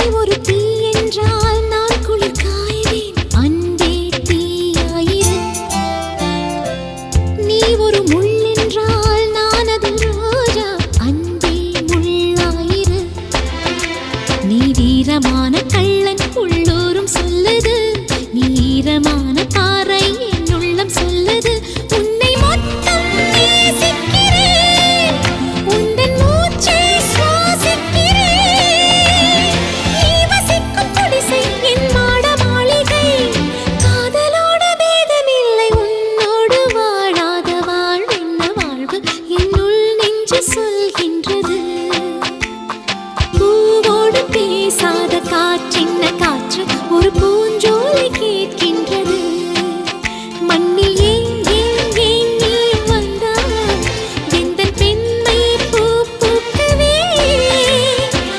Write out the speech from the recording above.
ஒரு தீ என்றால் நான் குளிர் காய்வேன். அன்பே தீயாயிரு. நீ ஒரு முள் என்றால் நான் அது ரோஜா. அன்பே முள்ளாயிரு. நீ வீரமான கள்ளன் உள்ளூரும் சொல்லுது. நீ ஈரமான பாறை என் உள்ளம் சொல்லுது. உன்னை மொத்தம் நேசிக்கிறேன். உந்தன் மூச்சை சுவாசிக்கிறேன். நீ வசிக்கும் குடிசை என் மாட மாளிகை. காதலோட பேதமில்லை. உன்னோடு வாழாத வாழ்வென்ன வாழ்வு என்னுள் நெஞ்சு சொல்கின்றது. பூவோடு பேசாத காற்றின்